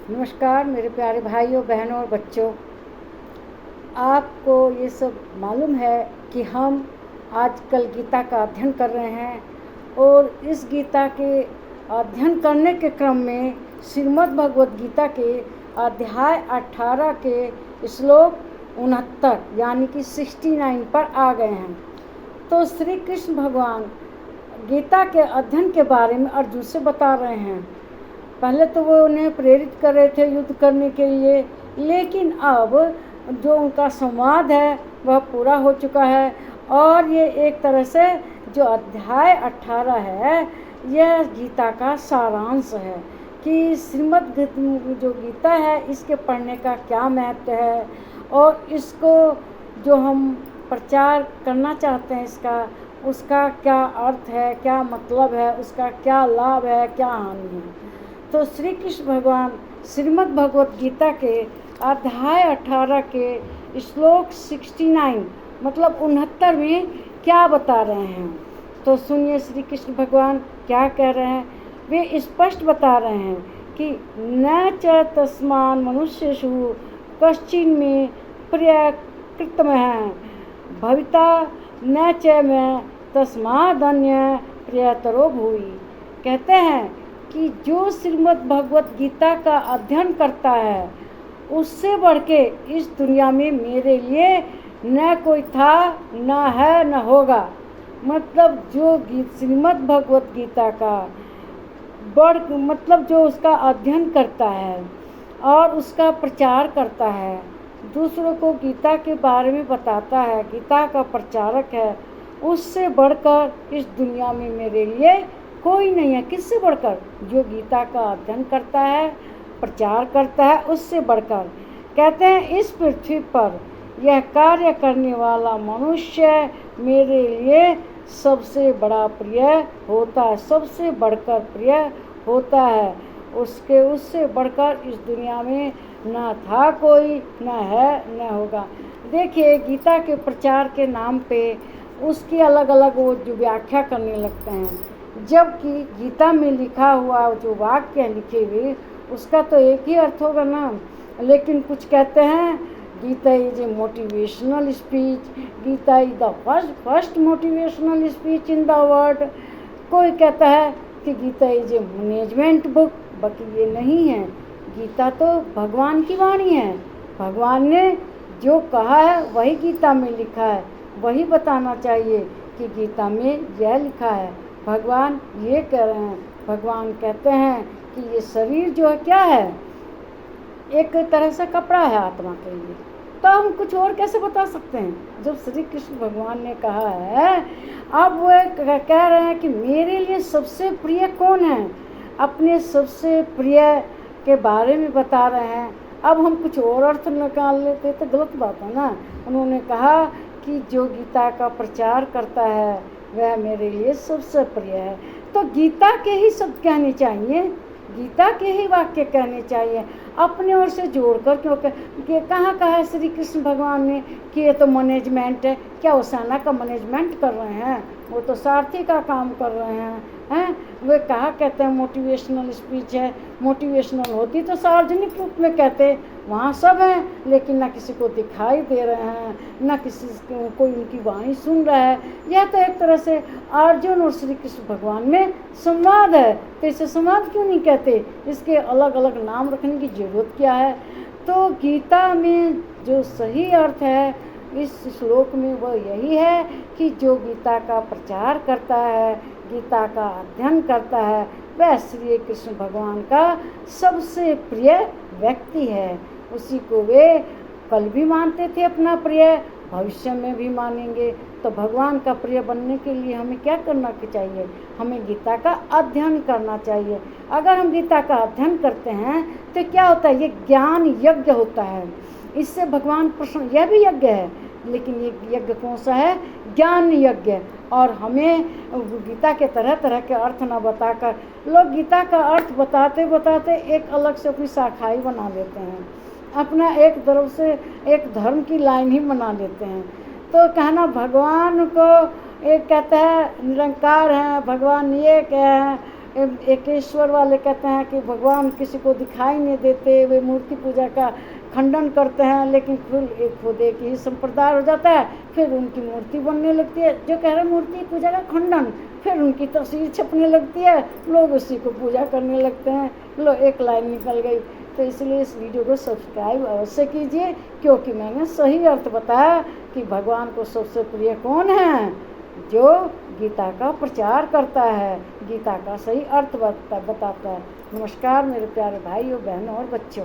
नमस्कार मेरे प्यारे भाइयों, बहनों और बच्चों। आपको ये सब मालूम है कि हम आजकल गीता का अध्ययन कर रहे हैं और इस गीता के अध्ययन करने के क्रम में श्रीमद् भगवद गीता के अध्याय 18 के श्लोक 69 यानी कि 69 पर आ गए हैं। तो श्री कृष्ण भगवान गीता के अध्ययन के बारे में अर्जुन से बता रहे हैं। पहले तो वो उन्हें प्रेरित कर रहे थे युद्ध करने के लिए, लेकिन अब जो उनका संवाद है वह पूरा हो चुका है और ये एक तरह से जो अध्याय 18 है यह गीता का सारांश है कि श्रीमद् जो गीता है इसके पढ़ने का क्या महत्व है और इसको जो हम प्रचार करना चाहते हैं उसका क्या अर्थ है, क्या मतलब है, उसका क्या लाभ है, क्या हानि है। तो श्री कृष्ण भगवान श्रीमद् भगवद गीता के अध्याय 18 के श्लोक 69 मतलब 69 में क्या बता रहे हैं। तो सुनिए श्री कृष्ण भगवान क्या कह रहे हैं। वे स्पष्ट बता रहे हैं कि न च तस्मान मनुष्येषु कश्चिन में प्रियकृतमः भविता न च में तस्मादन्य प्रियतरो भूयि। कहते हैं कि जो श्रीमद् भगवद गीता का अध्ययन करता है उससे बढ़ के इस दुनिया में मेरे लिए न कोई था, न है, न होगा। मतलब जो श्रीमद् भगवद गीता का मतलब जो उसका अध्ययन करता है और उसका प्रचार करता है, दूसरों को गीता के बारे में बताता है, गीता का प्रचारक है, उससे बढ़कर इस दुनिया में मेरे लिए कोई नहीं है। किससे बढ़कर? जो गीता का अध्ययन करता है, प्रचार करता है, उससे बढ़कर। कहते हैं इस पृथ्वी पर यह कार्य करने वाला मनुष्य मेरे लिए सबसे बड़ा प्रिय होता है, सबसे बढ़कर प्रिय होता है। उससे बढ़कर इस दुनिया में न था कोई, न है, न होगा। देखिए गीता के प्रचार के नाम पे उसकी अलग अलग वो जो व्याख्या करने लगते हैं, जबकि गीता में लिखा हुआ जो वाक्य है लिखे हुए उसका तो एक ही अर्थ होगा ना। लेकिन कुछ कहते हैं Gita is a motivational speech, Gita is the first motivational speech in the world. कोई कहता है कि Gita is a management book, बाकी ये नहीं है। गीता तो भगवान की वाणी है, भगवान ने जो कहा है वही गीता में लिखा है, वही बताना चाहिए कि गीता में यह लिखा है। भगवान ये कह रहे हैं, भगवान कहते हैं कि ये शरीर जो है क्या है, एक तरह से कपड़ा है आत्मा के लिए। तो हम कुछ और कैसे बता सकते हैं जब श्री कृष्ण भगवान ने कहा है। अब वो कह रहे हैं कि मेरे लिए सबसे प्रिय कौन है, अपने सबसे प्रिय के बारे में बता रहे हैं। अब हम कुछ और अर्थ निकाल लेते तो गलत बात है ना। उन्होंने कहा कि जो गीता का प्रचार करता है वह मेरे लिए सबसे प्रिय है। तो गीता के ही शब्द कहने चाहिए, गीता के ही वाक्य कहने चाहिए, अपने ओर से जोड़कर। क्योंकि कहाँ कहा है श्री कृष्ण भगवान ने कि ये तो मैनेजमेंट है। क्या वो सेना का मैनेजमेंट कर रहे हैं? वो तो सारथी का काम कर रहे हैं। वे कहा कहते हैं मोटिवेशनल स्पीच है। मोटिवेशनल होती तो सार्वजनिक रूप में कहते, वहाँ सब हैं लेकिन ना किसी को दिखाई दे रहे हैं, ना किसी कोई उनकी वाणी सुन रहा है। यह तो एक तरह से अर्जुन और श्री कृष्ण भगवान में संवाद है। तो इसे संवाद क्यों नहीं कहते? इसके अलग अलग नाम रखने की जरूरत क्या है? तो गीता में जो सही अर्थ है इस श्लोक में वो यही है कि जो गीता का प्रचार करता है, गीता का अध्ययन करता है, वह श्री कृष्ण भगवान का सबसे प्रिय व्यक्ति है। उसी को वे कल भी मानते थे अपना प्रिय, भविष्य में भी मानेंगे। तो भगवान का प्रिय बनने के लिए हमें क्या करना चाहिए? हमें गीता का अध्ययन करना चाहिए। अगर हम गीता का अध्ययन करते हैं तो क्या होता है? ये ज्ञान यज्ञ होता है, इससे भगवान प्रसन्न। यह भी यज्ञ है, लेकिन ये यज्ञ कौन सा है? ज्ञान यज्ञ। और हमें गीता के तरह तरह के अर्थ न बताकर लोग गीता का अर्थ बताते बताते एक अलग से अपनी शाखाई बना लेते हैं, अपना एक तरफ से एक धर्म की लाइन ही बना लेते हैं। तो कहना भगवान को एक कहता है निरंकार है, भगवान ये क्या है, एकेश्वर वाले कहते हैं कि भगवान किसी को दिखाई नहीं देते, वे मूर्ति पूजा का खंडन करते हैं, लेकिन फिर खुद एक ही संप्रदाय हो जाता है, फिर उनकी मूर्ति बनने लगती है। जो कह रहे मूर्ति पूजा का खंडन, फिर उनकी तस्वीर छपने लगती है, लोग उसी को पूजा करने लगते हैं। लो, एक लाइन निकल गई। तो इसलिए इस वीडियो को सब्सक्राइब अवश्य कीजिए, क्योंकि मैंने सही अर्थ बताया कि भगवान को सबसे प्रिय कौन है, जो गीता का प्रचार करता है, गीता का सही अर्थ बताता है। नमस्कार मेरे प्यारे भाइयों, बहनों और बच्चों।